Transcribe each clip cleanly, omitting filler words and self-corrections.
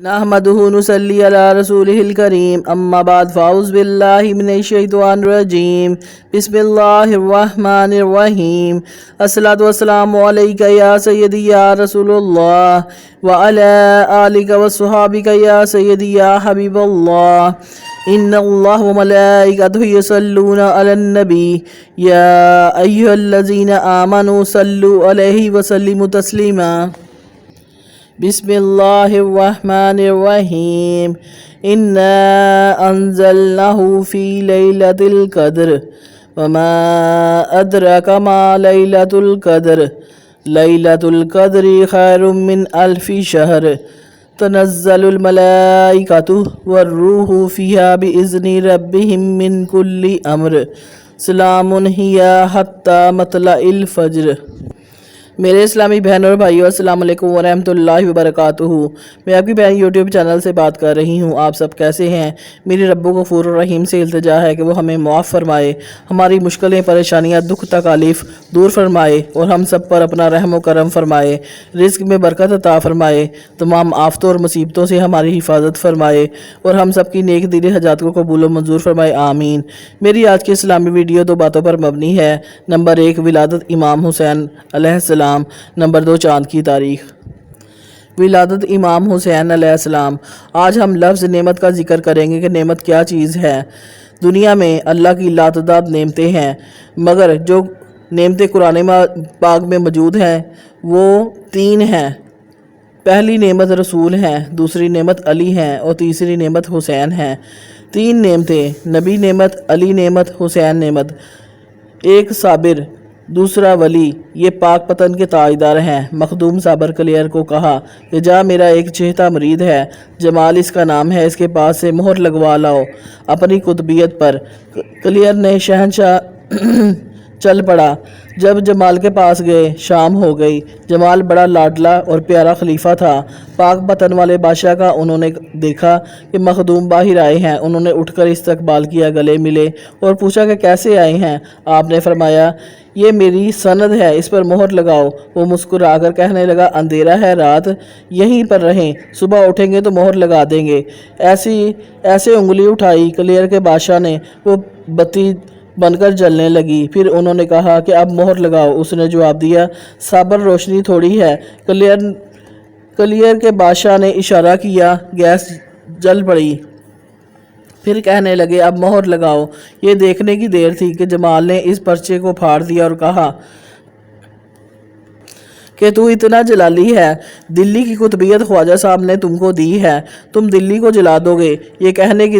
نحمده نصلي على رسوله الكريم أما بعد فأعوذ بالله من الشيطان الرجيم بسم الله الرحمن الرحيم الصلاة والسلام عليك يا سيدي يا رسول الله وعلى آلك وصحابك يا سيدي يا حبيب الله إن الله وملائكته يصلون على النبي يا أيها الذين آمنوا صلوا عليه وسلموا تسليما بسم الله الرحمن الرحيم إنا أنزلناه في ليلة القدر وما أدراك ما ليلة القدر ليلة القدر خير من ألف شهر تنزل الملائكة والروح فيها بإذن ربهم من كل أمر سلام هي حتى مطلع الفجر۔ میرے اسلامی بہنوں اور بھائیوں، السلام علیکم ورحمۃ اللہ وبرکاتہ۔ میں آپ کی بہن یوٹیوب چینل سے بات کر رہی ہوں۔ آپ سب کیسے ہیں؟ میری رب غفور الرحیم سے التجا ہے کہ وہ ہمیں معاف فرمائے، ہماری مشکلیں، پریشانیاں، دکھ تکالیف دور فرمائے اور ہم سب پر اپنا رحم و کرم فرمائے، رزق میں برکت عطا فرمائے، تمام آفتوں اور مصیبتوں سے ہماری حفاظت فرمائے اور ہم سب کی نیک دلی حاجات کو قبول و منظور فرمائے، آمین۔ میری آج کی اسلامی ویڈیو دو باتوں پر مبنی ہے۔ نمبر 1 ولادت امام حسین علیہ السلام، نمبر 2 چاند کی تاریخ۔ ولادت امام حسین علیہ السلام۔ آج ہم لفظ نعمت کا ذکر کریں گے کہ نعمت کیا چیز ہے۔ دنیا میں اللہ کی لاتعداد نعمتیں ہیں، مگر جو نعمتیں قرآن پاک میں موجود ہیں وہ 3 ہیں۔ پہلی نعمت رسول ہیں، دوسری نعمت علی ہیں اور تیسری نعمت حسین ہیں۔ 3 نعمتیں، نبی نعمت، علی نعمت، حسین نعمت۔ ایک صابر، دوسرا ولی، یہ پاک پتن کے تاجدار ہیں۔ مخدوم صابر کلیر کو کہا کہ جا، میرا ایک چہتا مرید ہے، جمال اس کا نام ہے، اس کے پاس سے مہر لگوا لاؤ اپنی قطبیت پر۔ کلیر نے شہنشاہ چل پڑا۔ جب جمال کے پاس گئے، شام ہو گئی۔ جمال بڑا لاڈلا اور پیارا خلیفہ تھا پاک پتن والے بادشاہ کا۔ انہوں نے دیکھا کہ مخدوم باہر آئے ہیں، انہوں نے اٹھ کر استقبال کیا، گلے ملے اور پوچھا کہ کیسے آئے ہیں۔ آپ نے فرمایا یہ میری سند ہے، اس پر مہر لگاؤ۔ وہ مسکرا کر کہنے لگا اندھیرا ہے، رات یہیں پر رہیں، صبح اٹھیں گے تو مہر لگا دیں گے۔ ایسے انگلی اٹھائی کلیر کے بادشاہ نے، وہ بتی بن کر جلنے لگی۔ پھر انہوں نے کہا کہ اب مہر لگاؤ۔ اس نے جواب دیا صابر روشنی تھوڑی ہے۔ کلیر کے بادشاہ نے اشارہ کیا، گیس جل پڑی۔ پھر کہنے لگے اب مہر لگاؤ۔ یہ دیکھنے کی دیر تھی کہ جمال نے اس پرچے کو پھاڑ دیا اور کہا کہ تو اتنا جلالی ہے، دلی کی قطبیت خواجہ صاحب نے تم کو دی ہے، تم دلی کو جلا دو گے۔ یہ کہنے کی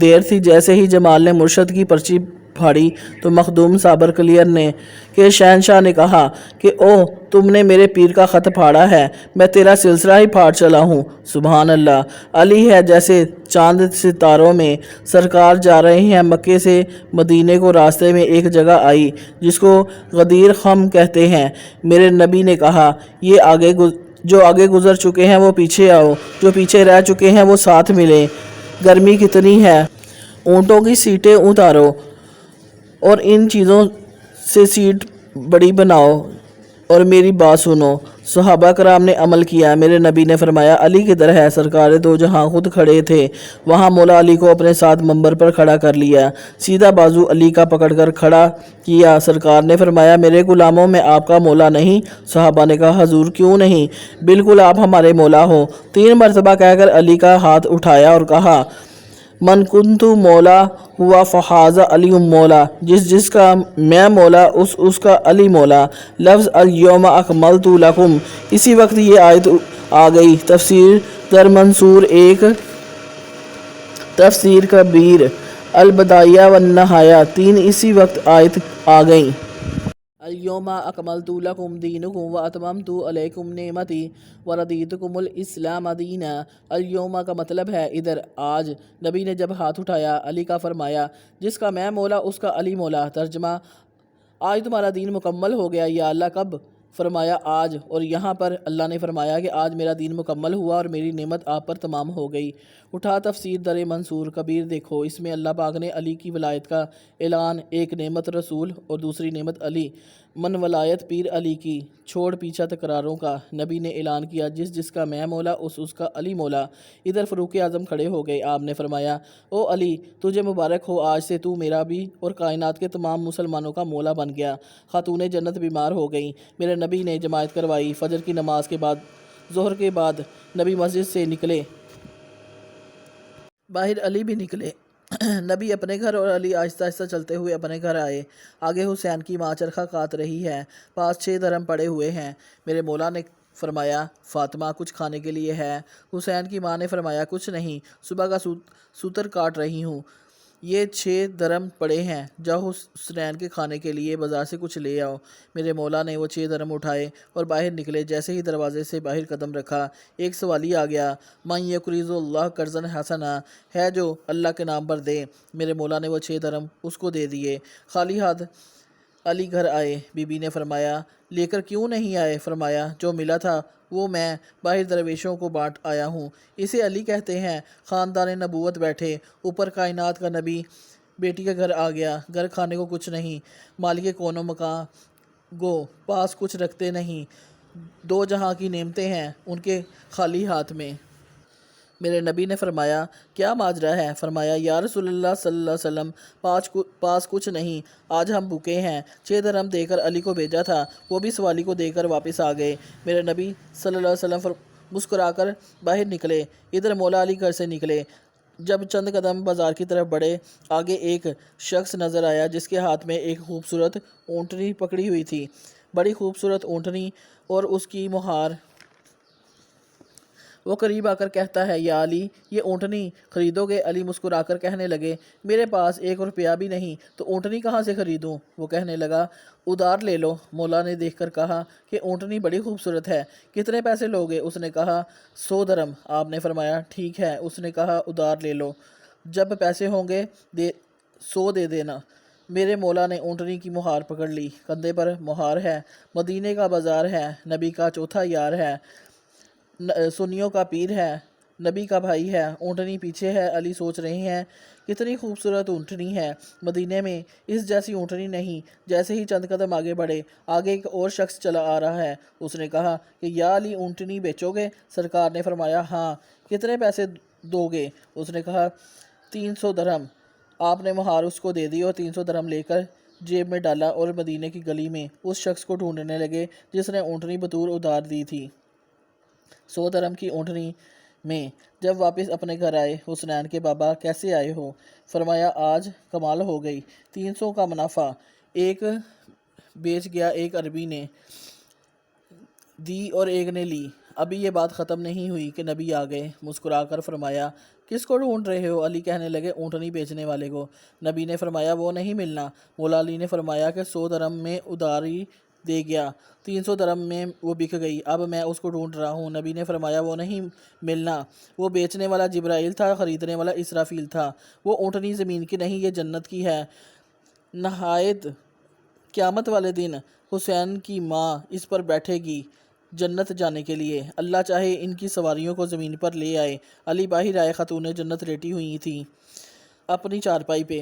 دیر تھی جیسے ہی جمال نے مرشد کی پرچی پھاڑی تو مخدوم صابر کلیر نے کہ شہنشاہ نے کہا کہ او تم نے میرے پیر کا خط پھاڑا ہے، میں تیرا سلسلہ ہی پھاڑ چلا ہوں۔ سبحان اللہ۔ علی ہے جیسے چاند ستاروں میں۔ سرکار جا رہے ہیں مکے سے مدینے کو، راستے میں ایک جگہ آئی جس کو غدیر خم کہتے ہیں۔ میرے نبی نے کہا یہ جو آگے گزر چکے ہیں وہ پیچھے آؤ، جو پیچھے رہ چکے ہیں وہ ساتھ ملیں۔ گرمی کتنی ہے، اونٹوں کی سیٹیں اتارو اور ان چیزوں سے سیٹ بڑی بناؤ اور میری بات سنو۔ صحابہ کرام نے عمل کیا۔ میرے نبی نے فرمایا علی کدھر ہے؟ سرکار دو جہاں خود کھڑے تھے وہاں مولا علی کو اپنے ساتھ منبر پر کھڑا کر لیا، سیدھا بازو علی کا پکڑ کر کھڑا کیا۔ سرکار نے فرمایا میرے غلاموں میں آپ کا مولا نہیں؟ صحابہ نے کہا حضور کیوں نہیں، بالکل آپ ہمارے مولا ہو۔ 3 مرتبہ کہہ کر علی کا ہاتھ اٹھایا اور کہا من کنت مولا ہوا فحاذا علی مولا، جس کا میں مولا اس کا علی مولا۔ لفظ الیوم اکملت لکم، اسی وقت یہ آیت آ گئی۔ تفسیر در منصور 1، تفسیر کبیر، البدایہ والنہایہ 3 اسی وقت آیت آ گئیں۔ الیوم اکملت لکم دینکم واتممت علیکم نعمتی ورضیتکم الاسلام دینا۔ الیوم کا مطلب ہے ادھر، آج۔ نبی نے جب ہاتھ اٹھایا، علی کا فرمایا جس کا میں مولا اس کا علی مولا۔ ترجمہ آج تمہارا دین مکمل ہو گیا یا اللہ کب؟ فرمایا آج، اور یہاں پر اللہ نے فرمایا کہ آج میرا دین مکمل ہوا اور میری نعمت آپ پر تمام ہو گئی۔ اٹھا تفسیر در منصور کبیر دیکھو، اس میں اللہ پاک نے علی کی ولایت کا اعلان، ایک نعمت رسول اور دوسری نعمت علی، من ولایت پیر علی کی، چھوڑ پیچھا تکراروں کا۔ نبی نے اعلان کیا، جس جس کا میں مولا اس کا علی مولا۔ ادھر فاروق اعظم کھڑے ہو گئے۔ آپ نے فرمایا، او علی، تجھے مبارک ہو، آج سے تو میرا بھی اور کائنات کے تمام مسلمانوں کا مولا بن گیا۔ خاتون جنت بیمار ہو گئیں۔ میرے نبی نے جماعت کروائی۔ فجر کی نماز کے بعد، ظہر کے بعد نبی مسجد سے نکلے، باہر علی بھی نکلے۔ نبی اپنے گھر اور علی آہستہ آہستہ چلتے ہوئے اپنے گھر آئے۔ آگے حسین کی ماں چرخہ کاٹ رہی ہے، پاس 6 درہم پڑے ہوئے ہیں۔ میرے مولا نے فرمایا، فاطمہ کچھ کھانے کے لیے ہے؟ حسین کی ماں نے فرمایا، کچھ نہیں، صبح کا سوتر کاٹ رہی ہوں، یہ 6 درہم پڑے ہیں، جاؤ حسنین کے کھانے کے لیے بازار سے کچھ لے آؤ۔ میرے مولا نے وہ 6 درہم اٹھائے اور باہر نکلے۔ جیسے ہی دروازے سے باہر قدم رکھا، ایک سوالی آ گیا، من یقرض اللہ قرضا حسنا، ہے جو اللہ کے نام پر دے۔ میرے مولا نے وہ 6 درہم اس کو دے دیے۔ خالی ہاتھ علی گھر آئے۔ بی بی نے فرمایا، لے کر کیوں نہیں آئے؟ فرمایا، جو ملا تھا وہ میں باہر درویشوں کو بانٹ آیا ہوں۔ اسے علی کہتے ہیں۔ خاندان نبوت بیٹھے، اوپر کائنات کا نبی بیٹی کے گھر آ گیا۔ گھر کھانے کو کچھ نہیں، مالک کون و مکان گو پاس کچھ رکھتے نہیں، 2 جہاں کی نعمتیں ہیں ان کے خالی ہاتھ میں۔ میرے نبی نے فرمایا، کیا ماجرا ہے؟ فرمایا، یا رسول اللہ صلی اللہ علیہ وسلم، پاس کچھ نہیں، آج ہم بھوکے ہیں۔ 6 درہم دے کر علی کو بھیجا تھا، وہ بھی سوالی کو دے کر واپس آ گئے۔ میرے نبی صلی اللہ علیہ وسلم مسکرا کر باہر نکلے۔ ادھر مولا علی گھر سے نکلے۔ جب چند قدم بازار کی طرف بڑھے، آگے ایک شخص نظر آیا جس کے ہاتھ میں ایک خوبصورت اونٹنی پکڑی ہوئی تھی، بڑی خوبصورت اونٹنی اور اس کی مہار۔ وہ قریب آ کر کہتا ہے، یا علی، یہ اونٹنی خریدو گے؟ علی مسکرا کر کہنے لگے، میرے پاس 1 روپیہ بھی نہیں، تو اونٹنی کہاں سے خریدوں؟ وہ کہنے لگا، ادھار لے لو۔ مولا نے دیکھ کر کہا کہ اونٹنی بڑی خوبصورت ہے، کتنے پیسے لوگے؟ اس نے کہا، 100 درہم۔ آپ نے فرمایا، ٹھیک ہے۔ اس نے کہا، ادھار لے لو، جب پیسے ہوں گے 100 دے دینا۔ میرے مولا نے اونٹنی کی مہار پکڑ لی، کندھے پر مہار ہے، مدینے کا بازار ہے، نبی کا چوتھا یار ہے، سنیوں کا پیر ہے، نبی کا بھائی ہے، اونٹنی پیچھے ہے۔ علی سوچ رہے ہیں، کتنی خوبصورت اونٹنی ہے، مدینے میں اس جیسی اونٹنی نہیں۔ جیسے ہی چند قدم آگے بڑھے، آگے ایک اور شخص چلا آ رہا ہے۔ اس نے کہا کہ یا علی، اونٹنی بیچو گے؟ سرکار نے فرمایا، ہاں۔ کتنے پیسے دو گے؟ اس نے کہا، 300 درہم۔ آپ نے مہار اس کو دے دی اور 300 درہم لے کر جیب میں ڈالا اور مدینے کی گلی میں اس شخص کو ڈھونڈنے لگے جس نے اونٹنی بطور ادھار دی تھی۔ 100 درہم کی اونٹنی میں جب واپس اپنے گھر آئے، حسنین کے بابا، کیسے آئے ہو؟ فرمایا، آج کمال ہو گئی، 300 کا منافع، ایک بیچ گیا، ایک عربی نے دی اور ایک نے لی۔ ابھی یہ بات ختم نہیں ہوئی کہ نبی آ گئے۔ مسکرا کر فرمایا، کس کو ڈھونڈ رہے ہو؟ علی کہنے لگے، اونٹنی بیچنے والے کو۔ نبی نے فرمایا، وہ نہیں ملنا۔ مولا علی نے فرمایا کہ 100 درہم میں ادھاری دے گیا، 300 درہم میں وہ بک گئی، اب میں اس کو ڈھونڈ رہا ہوں۔ نبی نے فرمایا، وہ نہیں ملنا، وہ بیچنے والا جبرائیل تھا، خریدنے والا اسرافیل تھا۔ وہ اونٹنی زمین کی نہیں، یہ جنت کی ہے۔ نہایت قیامت والے دن حسین کی ماں اس پر بیٹھے گی جنت جانے کے لیے، اللہ چاہے ان کی سواریوں کو زمین پر لے آئے۔ علی باہر آئے، خاتون جنت لیٹی ہوئی تھیں اپنی چارپائی پہ۔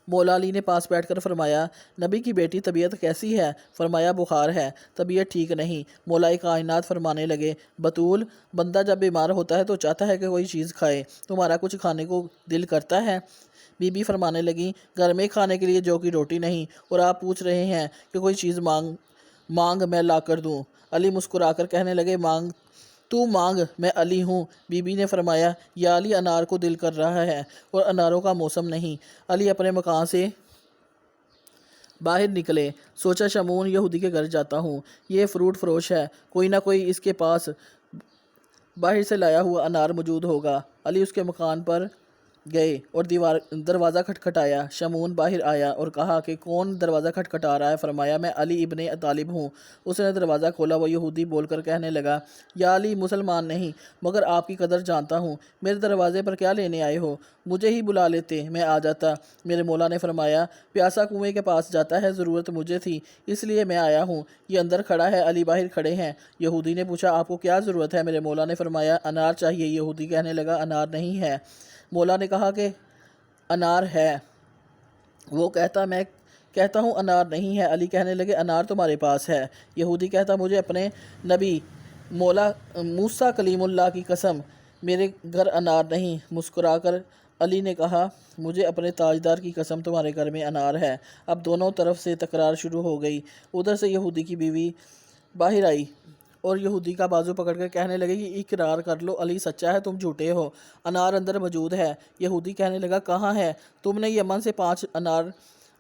مولا علی نے پاس بیٹھ کر فرمایا، نبی کی بیٹی طبیعت کیسی ہے؟ فرمایا، بخار ہے، طبیعت ٹھیک نہیں۔ مولا کائنات فرمانے لگے، بطول، بندہ جب بیمار ہوتا ہے تو چاہتا ہے کہ کوئی چیز کھائے، تمہارا کچھ کھانے کو دل کرتا ہے؟ بی بی فرمانے لگیں، گھر میں کھانے کے لیے جو کی روٹی نہیں، اور آپ پوچھ رہے ہیں کہ کوئی چیز مانگ میں لا کر دوں؟ علی مسکرا کر کہنے لگے، تو مانگ، میں علی ہوں۔ بی بی نے فرمایا، یا علی، انار کو دل کر رہا ہے اور اناروں کا موسم نہیں۔ علی اپنے مکان سے باہر نکلے، سوچا شمعون یہودی کے گھر جاتا ہوں، یہ فروٹ فروش ہے، کوئی نہ کوئی اس کے پاس باہر سے لایا ہوا انار موجود ہوگا۔ علی اس کے مکان پر گئے اور دروازہ کھٹکھٹایا۔ شمعون باہر آیا اور کہا کہ کون دروازہ کھٹکھٹا رہا ہے؟ فرمایا، میں علی ابن طالب ہوں۔ اس نے دروازہ کھولا، وہ یہودی بول کر کہنے لگا، یا علی، مسلمان نہیں مگر آپ کی قدر جانتا ہوں، میرے دروازے پر کیا لینے آئے ہو؟ مجھے ہی بلا لیتے، میں آ جاتا۔ میرے مولا نے فرمایا، پیاسا کنویں کے پاس جاتا ہے، ضرورت مجھے تھی اس لیے میں آیا ہوں، یہ اندر کھڑا ہے، علی باہر کھڑے ہیں۔ یہودی نے پوچھا، آپ کو کیا ضرورت ہے؟ میرے مولا نے فرمایا، انار چاہیے۔ یہودی کہنے لگا، انار نہیں ہے۔ مولا نے کہا کہ انار ہے۔ وہ کہتا ہوں انار نہیں ہے۔ علی کہنے لگے انار تمہارے پاس ہے۔ یہودی کہتا مجھے اپنے نبی مولا موسیٰ کلیم اللہ کی قسم میرے گھر انار نہیں۔ مسکرا کر علی نے کہا مجھے اپنے تاجدار کی قسم تمہارے گھر میں انار ہے۔ اب دونوں طرف سے تکرار شروع ہو گئی۔ ادھر سے یہودی کی بیوی باہر آئی اور یہودی کا بازو پکڑ کر کہنے لگے کہ اقرار کر لو علی سچا ہے، تم جھوٹے ہو، انار اندر موجود ہے۔ یہودی کہنے لگا کہاں ہے؟ تم نے یمن سے 5 انار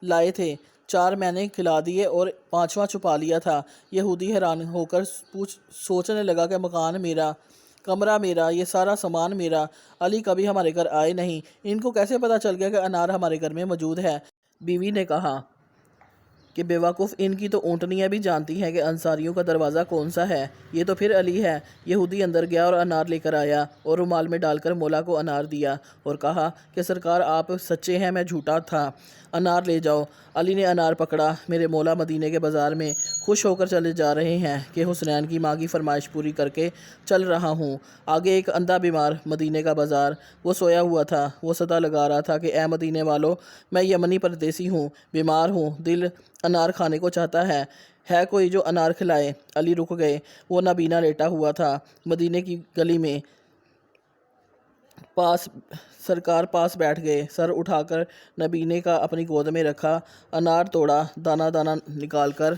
لائے تھے، 4 میں نے کھلا دیے اور 5واں چھپا لیا تھا۔ یہودی حیران ہو کر سوچنے لگا کہ مکان میرا، کمرہ میرا، یہ سارا سامان میرا، علی کبھی ہمارے گھر آئے نہیں، ان کو کیسے پتہ چل گیا کہ انار ہمارے گھر میں موجود ہے؟ بیوی نے کہا کہ بے وقوف، ان کی تو اونٹنیاں بھی جانتی ہیں کہ انصاریوں کا دروازہ کون سا ہے، یہ تو پھر علی ہے۔ یہودی اندر گیا اور انار لے کر آیا اور رومال میں ڈال کر مولا کو انار دیا اور کہا کہ سرکار آپ سچے ہیں، میں جھوٹا تھا، انار لے جاؤ۔ علی نے انار پکڑا۔ میرے مولا مدینے کے بازار میں خوش ہو کر چلے جا رہے ہیں کہ حسنین کی ماں کی فرمائش پوری کر کے چل رہا ہوں۔ آگے ایک اندھا بیمار، مدینے کا بازار، وہ سویا ہوا تھا۔ وہ صدا لگا رہا تھا کہ اے مدینے والو، میں یمنی پردیسی ہوں، بیمار ہوں، دل انار کھانے کو چاہتا ہے کوئی جو انار کھلائے؟ علی رک گئے۔ وہ نابینا لیٹا ہوا تھا مدینے کی گلی میں۔ سرکار پاس بیٹھ گئے، سر اٹھا کر نبینے کا اپنی گود میں رکھا، انار توڑا، دانہ دانہ نکال کر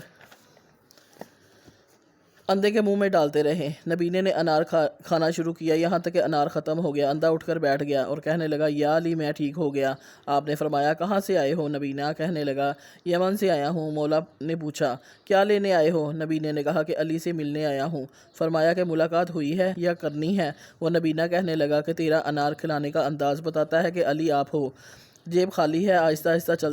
اندھے کے منہ میں ڈالتے رہے۔ نبینے نے انار کھانا شروع کیا یہاں تک کہ انار ختم ہو گیا۔ اندھا اٹھ کر بیٹھ گیا اور کہنے لگا یا علی میں ٹھیک ہو گیا۔ آپ نے فرمایا کہاں سے آئے ہو؟ نبینا کہنے لگا یمن سے آیا ہوں۔ مولا نے پوچھا کیا لینے آئے ہو؟ نبینے نے کہا کہ علی سے ملنے آیا ہوں۔ فرمایا کہ ملاقات ہوئی ہے یا کرنی ہے؟ وہ نبینا کہنے لگا کہ تیرا انار کھلانے کا انداز بتاتا ہے کہ علی آپ ہو، جیب خالی ہے، آہستہ آہستہ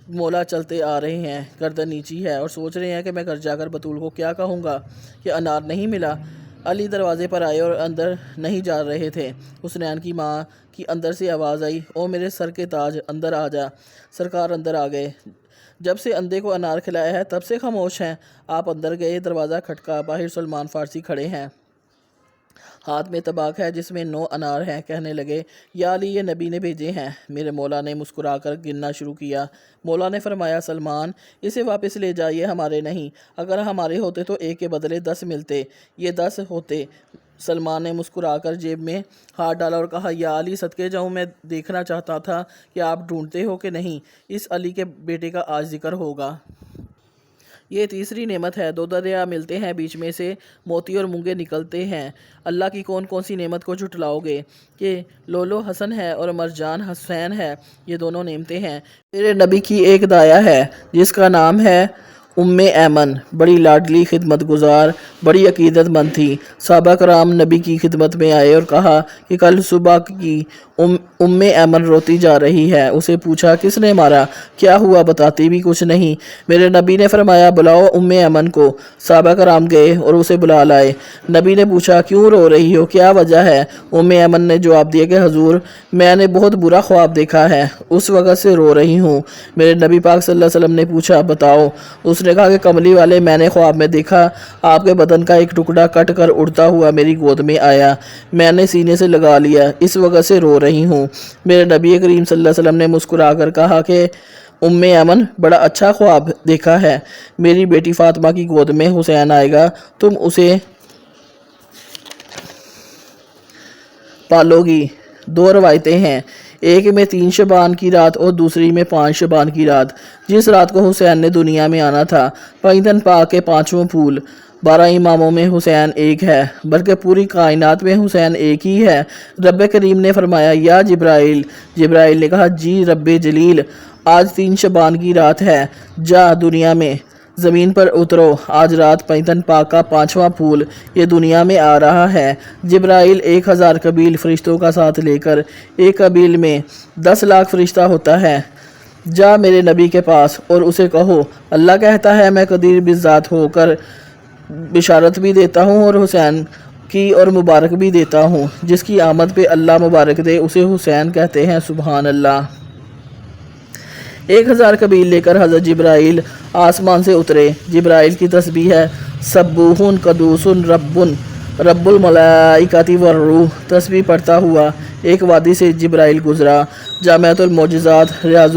مولا چلتے آ رہے ہیں، گردن نیچی ہے اور سوچ رہے ہیں کہ میں گھر جا کر بطول کو کیا کہوں گا کہ انار نہیں ملا۔ علی دروازے پر آئے اور اندر نہیں جا رہے تھے۔ حسنین کی ماں کی اندر سے آواز آئی او میرے سر کے تاج، اندر آ جا۔ سرکار اندر آ گئے۔ جب سے اندھے کو انار کھلایا ہے تب سے خاموش ہیں۔ آپ اندر گئے، دروازہ کھٹکا، باہر سلمان فارسی کھڑے ہیں، ہاتھ میں طباق ہے جس میں 9 انار ہیں۔ کہنے لگے یا علی یہ نبی نے بھیجے ہیں۔ میرے مولا نے مسکرا کر گننا شروع کیا۔ مولا نے فرمایا سلمان اسے واپس لے جا، یہ ہمارے نہیں، اگر ہمارے ہوتے تو ایک کے بدلے 10 ملتے، یہ 10 ہوتے۔ سلمان نے مسکرا کر جیب میں ہاتھ ڈالا اور کہا یا علی صدقے جاؤں، میں دیکھنا چاہتا تھا کہ آپ ڈھونڈتے ہو کہ نہیں، اس علی کے بیٹے کا آج ذکر ہوگا۔ یہ تیسری نعمت ہے، 2 دریا ملتے ہیں، بیچ میں سے موتی اور مونگے نکلتے ہیں۔ اللہ کی کون کون سی نعمت کو جھٹلاؤ گے کہ لولو حسن ہے اور مرجان حسین ہے، یہ دونوں نعمتیں ہیں۔ میرے نبی کی ایک دایا ہے جس کا نام ہے ایمن، بڑی لاڈلی، خدمت گزار، بڑی عقیدت مند تھی۔ صحابہ کرام نبی کی خدمت میں آئے اور کہا کہ کل صبح کی ایمن روتی جا رہی ہے، اسے پوچھا کس نے مارا، کیا ہوا، بتاتی بھی کچھ نہیں۔ میرے نبی نے فرمایا بلاؤ ایمن کو۔ صحابہ کرام گئے اور اسے بلا لائے۔ نبی نے پوچھا کیوں رو رہی ہو، کیا وجہ ہے؟ ایمن نے جواب دیا کہ حضور میں نے بہت برا خواب دیکھا ہے، اس وقت سے رو رہی ہوں۔ میرے نبی پاک صلی اللہ علیہ وسلم نے پوچھا بتاؤ۔ اس نے کہا کہ کملی والے میں نے خواب میں دیکھا آپ کے بدن کا ایک ٹکڑا کٹ کر اڑتا ہوا میری گود میں آیا، میں نے سینے سے لگا لیا، اس وقت سے رو رہی ہوں۔ میرے نبی کریم صلی اللہ علیہ وسلم نے مسکرا کر کہا کہ ایمن بڑا اچھا خواب دیکھا ہے، میری بیٹی فاطمہ کی گود میں حسین آئے گا، تم اسے پالو گی۔ 2 روایتیں ہیں، ایک میں 3 شعبان کی رات اور دوسری میں 5 شعبان کی رات، جس رات کو حسین نے دنیا میں آنا تھا۔ پیندن پاک کے 5واں پھول، 12 اماموں میں حسین ایک ہے، بلکہ پوری کائنات میں حسین ایک ہی ہے۔ رب کریم نے فرمایا یا جبرائیل، جبرائیل نے کہا جی رب جلیل، آج 3 شعبان کی رات ہے، جا دنیا میں زمین پر اترو، آج رات پیندن پاک کا 5واں پھول یہ دنیا میں آ رہا ہے۔ جبرائیل 1000 قبیل فرشتوں کا ساتھ لے کر، ایک قبیل میں 10 لاکھ فرشتہ ہوتا ہے، جا میرے نبی کے پاس اور اسے کہو اللہ کہتا ہے میں قدیر بالذات ہو کر بشارت بھی دیتا ہوں اور حسین کی اور مبارک بھی دیتا ہوں، جس کی آمد پہ اللہ مبارک دے اسے حسین کہتے ہیں، سبحان اللہ۔ 1000 قبیل لے کر حضرت جبرائیل آسمان سے اترے۔ جبرائیل کی تسبیح ہے سبوحن قدوس رب الملائکۃ والروح۔ تسبیح پڑھتا ہوا ایک وادی سے جبرائیل گزرا، جامعۃ المعجزات ریاض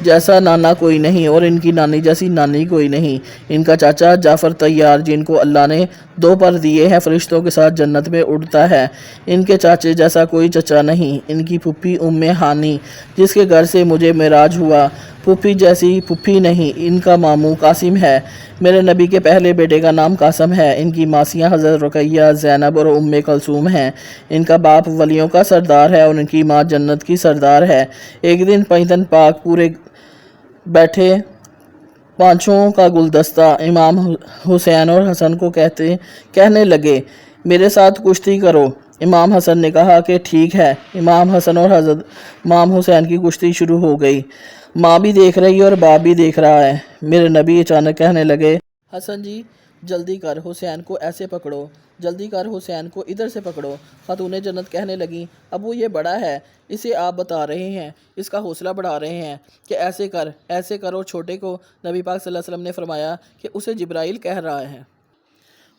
جیسا نانا کوئی نہیں اور ان کی نانی جیسی نانی کوئی نہیں۔ ان کا چاچا جعفر طیار جن کو اللہ نے 2 پر دیے ہیں فرشتوں کے ساتھ جنت میں اڑتا ہے، ان کے چاچے جیسا کوئی چچا نہیں۔ ان کی پھوپھی ام ہانی جس کے گھر سے مجھے معراج ہوا، پھوپھی جیسی پھوپھی نہیں۔ ان کا ماموں قاسم ہے، میرے نبی کے پہلے بیٹے کا نام قاسم ہے۔ ان کی ماسیاں حضرت رقیہ، زینب اور ام کلثوم ہیں۔ ان کا باپ ولیوں کا سردار ہے اور ان کی ماں جنت کی سردار ہے۔ ایک دن پیتن پاک پورے بیٹھے پانچوں کا گلدستہ امام حسین اور حسن کو کہنے لگے میرے ساتھ کشتی کرو۔ امام حسن نے کہا کہ ٹھیک ہے۔ امام حسن اور حضرت امام حسین کی کشتی شروع ہو گئی، ماں بھی دیکھ رہی ہے اور باپ بھی دیکھ رہا ہے۔ میرے نبی اچانک کہنے لگے حسن جی جلدی کر، حسین کو ایسے پکڑو، جلدی کر، حسین کو ادھر سے پکڑو۔ خاتون جنت کہنے لگیں ابو یہ بڑا ہے، اسے آپ بتا رہے ہیں، اس کا حوصلہ بڑھا رہے ہیں کہ ایسے کر ایسے کر، اور چھوٹے کو نبی پاک صلی اللہ علیہ وسلم نے فرمایا کہ اسے جبرائیل کہہ رہا ہے۔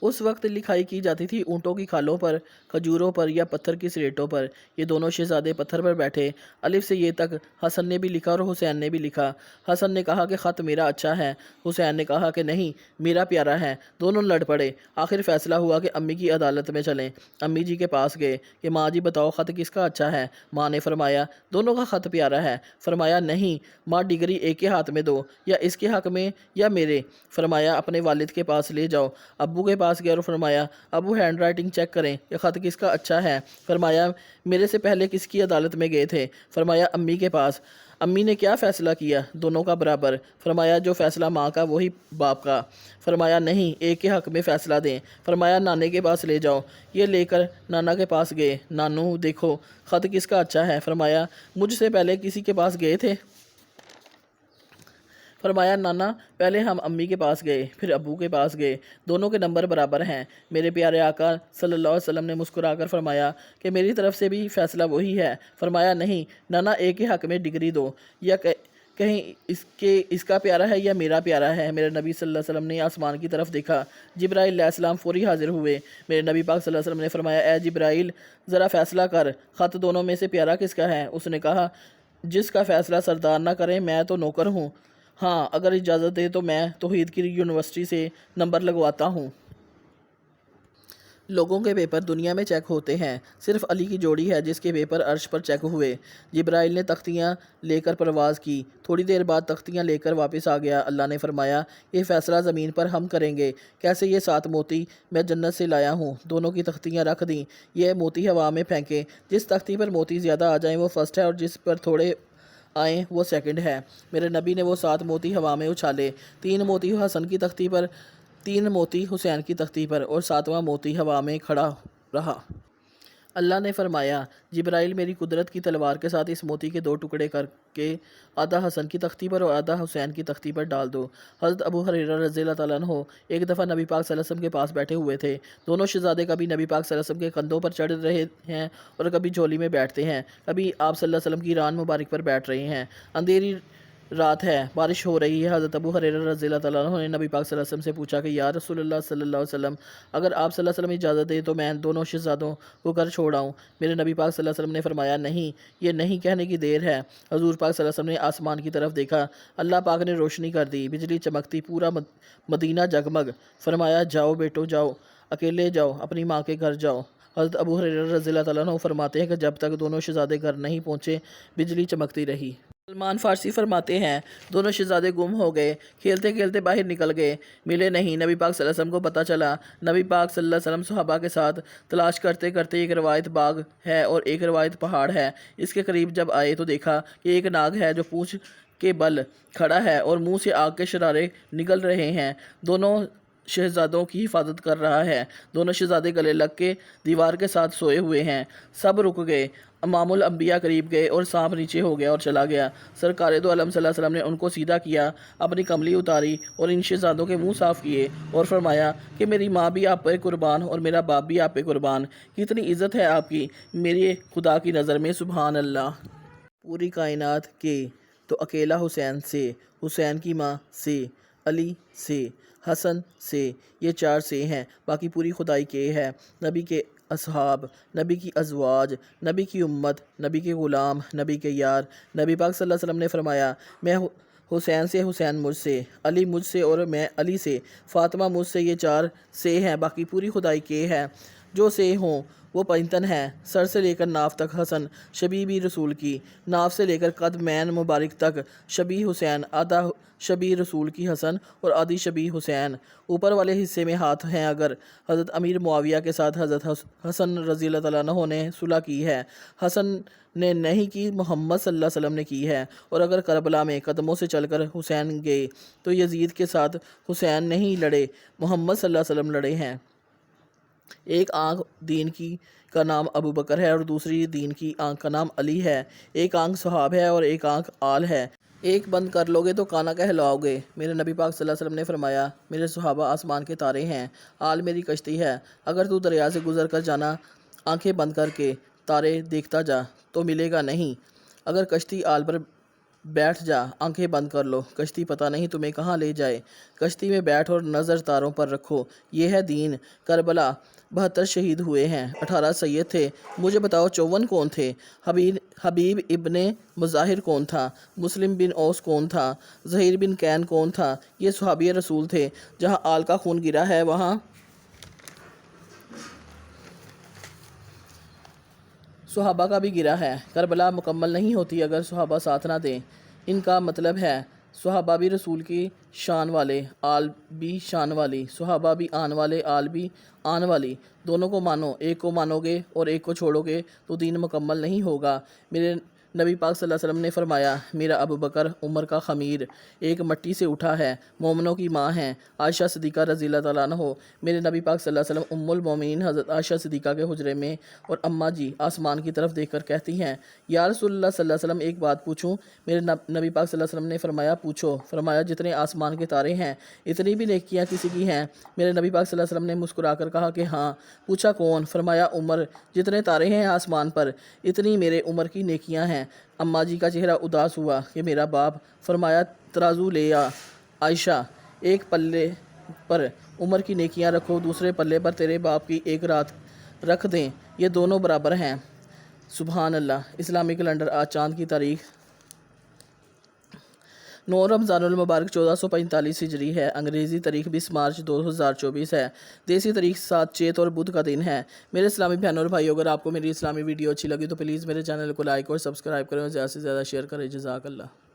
اس وقت لکھائی کی جاتی تھی اونٹوں کی کھالوں پر، کھجوروں پر یا پتھر کی سلیٹوں پر۔ یہ دونوں شہزادے پتھر پر بیٹھے، الف سے یہ تک حسن نے بھی لکھا اور حسین نے بھی لکھا۔ حسن نے کہا کہ خط میرا اچھا ہے، حسین نے کہا کہ نہیں میرا پیارا ہے۔ دونوں لڑ پڑے، آخر فیصلہ ہوا کہ امی کی عدالت میں چلیں۔ امی جی کے پاس گئے کہ ماں جی بتاؤ خط کس کا اچھا ہے؟ ماں نے فرمایا دونوں کا خط پیارا ہے۔ فرمایا نہیں ماں ڈگری ایک کے ہاتھ میں دو، یا اس کے حق میں یا میرے۔ فرمایا اپنے والد کے پاس لے جاؤ۔ ابو کے پاس گیا اور فرمایا ابو ہینڈ رائٹنگ چیک کریں کہ خط کس کا اچھا ہے۔ فرمایا میرے سے پہلے کس کی عدالت میں گئے تھے؟ فرمایا امی کے پاس۔ امی نے کیا فیصلہ کیا؟ دونوں کا برابر۔ فرمایا جو فیصلہ ماں کا وہی باپ کا۔ فرمایا نہیں ایک کے حق میں فیصلہ دیں۔ فرمایا نانے کے پاس لے جاؤ۔ یہ لے کر نانا کے پاس گئے۔ نانو دیکھو خط کس کا اچھا ہے؟ فرمایا مجھ سے پہلے کسی کے پاس گئے تھے؟ فرمایا نانا پہلے ہم امی کے پاس گئے پھر ابو کے پاس گئے، دونوں کے نمبر برابر ہیں۔ میرے پیارے آقا صلی اللہ علیہ وسلم نے مسکرا کر فرمایا کہ میری طرف سے بھی فیصلہ وہی ہے۔ فرمایا نہیں نانا ایک کے حق میں ڈگری دو، یا کہیں اس کا پیارا ہے یا میرا پیارا ہے۔ میرے نبی صلی اللہ علیہ وسلم نے آسمان کی طرف دیکھا، جبرائیل علیہ السلام فوری حاضر ہوئے۔ میرے نبی پاک صلی اللہ علیہ وسلم نے فرمایا اے جبرائیل ذرا فیصلہ کر، خط دونوں میں سے پیارا کس کا ہے؟ اس نے کہا جس کا فیصلہ سردار نہ کرے میں تو نوکر ہوں، ہاں اگر اجازت دے تو میں توحید کی یونیورسٹی سے نمبر لگواتا ہوں۔ لوگوں کے پیپر دنیا میں چیک ہوتے ہیں، صرف علی کی جوڑی ہے جس کے پیپر عرش پر چیک ہوئے۔ جبرائیل نے تختیاں لے کر پرواز کی، تھوڑی دیر بعد تختیاں لے کر واپس آ گیا۔ اللہ نے فرمایا یہ فیصلہ زمین پر ہم کریں گے، کیسے یہ 7 موتی میں جنت سے لایا ہوں۔ دونوں کی تختیاں رکھ دیں، یہ موتی ہوا میں پھینکیں، جس تختی پر موتی زیادہ آ جائیں وہ فرسٹ ہے اور جس پر تھوڑے آئیں وہ سیکنڈ ہے۔ میرے نبی نے وہ 7 موتی ہوا میں اچھالے، 3 موتی حسن کی تختی پر، 3 موتی حسین کی تختی پر اور 7واں موتی ہوا میں کھڑا رہا۔ اللہ نے فرمایا جبرائیل میری قدرت کی تلوار کے ساتھ اس موتی کے 2 ٹکڑے کر کے آدھا حسن کی تختی پر اور آدھا حسین کی تختی پر ڈال دو۔ حضرت ابو ہریرہ رضی اللہ تعالیٰ عنہ ایک دفعہ نبی پاک صلی اللہ علیہ وسلم کے پاس بیٹھے ہوئے تھے۔ دونوں شہزادے کبھی نبی پاک صلی اللہ علیہ وسلم کے کندھوں پر چڑھ رہے ہیں اور کبھی جھولی میں بیٹھتے ہیں، کبھی آپ صلی اللہ علیہ وسلم کی ران مبارک پر بیٹھ رہے ہیں۔ اندھیری رات ہے، بارش ہو رہی ہے۔ حضرت ابو ہریرہ رضی اللہ تعالیٰ عنہ نے نبی پاک صلی اللہ علیہ وسلم سے پوچھا کہ یا رسول اللہ صلی اللہ علیہ وسلم اگر آپ صلی اللہ علیہ وسلم اجازت دیں تو میں دونوں شہزادوں کو گھر چھوڑ آؤں۔ میرے نبی پاک صلی اللہ علیہ وسلم نے فرمایا نہیں، یہ نہیں کہنے کی دیر ہے۔ حضور پاک صلی اللہ علیہ وسلم نے آسمان کی طرف دیکھا، اللہ پاک نے روشنی کر دی، بجلی چمکتی، پورا مدینہ جگمگ۔ فرمایا جاؤ بیٹو جاؤ، اکیلے جاؤ، اپنی ماں کے گھر جاؤ۔ حضرت ابو ہریرہ رضی اللہ تعالیٰ عنہ فرماتے ہیں کہ جب تک دونوں شہزادے گھر نہیں پہنچے بجلی چمکتی رہی۔ سلمان فارسی فرماتے ہیں دونوں شہزادے گم ہو گئے، کھیلتے کھیلتے باہر نکل گئے، ملے نہیں۔ نبی پاک صلی اللہ علیہ وسلم کو پتہ چلا، نبی پاک صلی اللہ علیہ وسلم صحابہ کے ساتھ تلاش کرتے کرتے ایک روایت باغ ہے اور ایک روایت پہاڑ ہے، اس کے قریب جب آئے تو دیکھا کہ ایک ناگ ہے جو پونچھ کے بل کھڑا ہے اور منہ سے آگ کے شرارے نکل رہے ہیں، دونوں شہزادوں کی حفاظت کر رہا ہے۔ دونوں شہزادے گلے لگ کے دیوار کے ساتھ سوئے ہوئے ہیں۔ سب رک گئے، امام الانبیاء قریب گئے اور سانپ نیچے ہو گیا اور چلا گیا۔ سرکار دو عالم صلی اللہ علیہ وسلم نے ان کو سیدھا کیا، اپنی کملی اتاری اور ان شہزادوں کے منہ صاف کیے اور فرمایا کہ میری ماں بھی آپ پہ قربان اور میرا باپ بھی آپ پہ قربان، کتنی عزت ہے آپ کی میرے خدا کی نظر میں، سبحان اللہ۔ پوری کائنات کے تو اکیلا حسین سے، حسین کی ماں سے، علی سے، حسن سے، یہ 4 سے ہیں، باقی پوری خدائی کے ہے۔ نبی کے اصحاب، نبی کی ازواج، نبی کی امت، نبی کے غلام، نبی کے یار۔ نبی پاک صلی اللہ علیہ وسلم نے فرمایا، میں حسین سے، حسین مجھ سے، علی مجھ سے اور میں علی سے، فاطمہ مجھ سے، یہ چار سے ہیں، باقی پوری خدائی کے ہیں۔ جو سے ہوں وہ پنجتن ہیں، سر سے لے کر ناف تک حسن شبیبی رسول کی، ناف سے لے کر قد مین مبارک تک شبی حسین، آدھا شبی رسول کی حسن اور آدھی شبی حسین۔ اوپر والے حصے میں ہاتھ ہیں اگر حضرت امیر معاویہ کے ساتھ حضرت حسن رضی اللہ تعالیٰ عنہ نے صلح کی ہے، حسن نے نہیں کی، محمد صلی اللہ علیہ وسلم نے کی ہے۔ اور اگر کربلا میں قدموں سے چل کر حسین گئے تو یزید کے ساتھ حسین نہیں لڑے، محمد صلی اللہ علیہ وسلم لڑے ہیں۔ ایک آنکھ دین کی کا نام ابو بکر ہے اور دوسری دین کی آنکھ کا نام علی ہے۔ ایک آنکھ صحاب ہے اور ایک آنکھ آل ہے۔ ایک بند کر لو گے تو کانا کہلاؤ گے۔ میرے نبی پاک صلی اللہ علیہ وسلم نے فرمایا، میرے صحابہ آسمان کے تارے ہیں، آل میری کشتی ہے۔ اگر تو دریا سے گزر کر جانا، آنکھیں بند کر کے تارے دیکھتا جا تو ملے گا نہیں۔ اگر کشتی آل پر بیٹھ جا، آنکھیں بند کر لو، کشتی پتہ نہیں تمہیں کہاں لے جائے۔ کشتی میں بیٹھ اور نظر تاروں پر رکھو، یہ ہے دین۔ کربلا 72 شہید ہوئے ہیں، 18 سید تھے۔ مجھے بتاؤ 54 کون تھے؟ حبیب ابن مظاہر کون تھا؟ مسلم بن اوس کون تھا؟ زہیر بن کین کون تھا؟ یہ صحابی رسول تھے۔ جہاں آل کا خون گرا ہے وہاں صحابہ کا بھی گرا ہے۔ کربلا مکمل نہیں ہوتی اگر صحابہ ساتھ نہ دیں۔ ان کا مطلب ہے صحابہ بھی رسول کی شان والے، آل بھی شان والی، صحابہ بھی آن والے، آل بھی آن والی۔ دونوں کو مانو، ایک کو مانو گے اور ایک کو چھوڑو گے تو دین مکمل نہیں ہوگا۔ میرے نبی پاک صلی اللہ علیہ وسلم نے فرمایا، میرا ابو بکر عمر کا خمیر ایک مٹی سے اٹھا ہے، مومنوں کی ماں ہیں عائشہ صدیقہ رضی اللہ تعالیٰ عنہ۔ میرے نبی پاک صلی اللہ علیہ وسلم ام المومنین حضرت عائشہ صدیقہ کے حجرے میں اور اماں جی آسمان کی طرف دیکھ کر کہتی ہیں، یا رسول اللہ صلی اللہ علیہ وسلم ایک بات پوچھوں؟ میرے نبی پاک صلی اللہ علیہ وسلم نے فرمایا، پوچھو۔ فرمایا، جتنے آسمان کے تارے ہیں اتنی بھی نیکیاں کسی کی ہیں؟ میرے نبی پاک صلی اللہ علیہ وسلم نے مسکرا کر کہا کہ ہاں۔ پوچھا کون؟ فرمایا عمر، جتنے تارے ہیں آسمان پر اتنی میرے عمر کی نیکیاں ہیں۔ اماں جی کا چہرہ اداس ہوا کہ میرا باپ۔ فرمایا ترازو لے آ عائشہ، ایک پلے پر عمر کی نیکیاں رکھو، دوسرے پلے پر تیرے باپ کی ایک رات رکھ دیں، یہ دونوں برابر ہیں۔ سبحان اللہ۔ اسلامی کیلنڈر آج چاند کی تاریخ 9 رمضان المبارک 1445 ہجری ہے، انگریزی تاریخ 20 مارچ 2024 ہے، دیسی تاریخ 7 چیت اور بدھ کا دن ہے۔ میرے اسلامی بہنوں اور بھائیو، اگر آپ کو میری اسلامی ویڈیو اچھی لگی تو پلیز میرے چینل کو لائک اور سبسکرائب کریں اور زیادہ سے زیادہ شیئر کریں۔ جزاک اللہ۔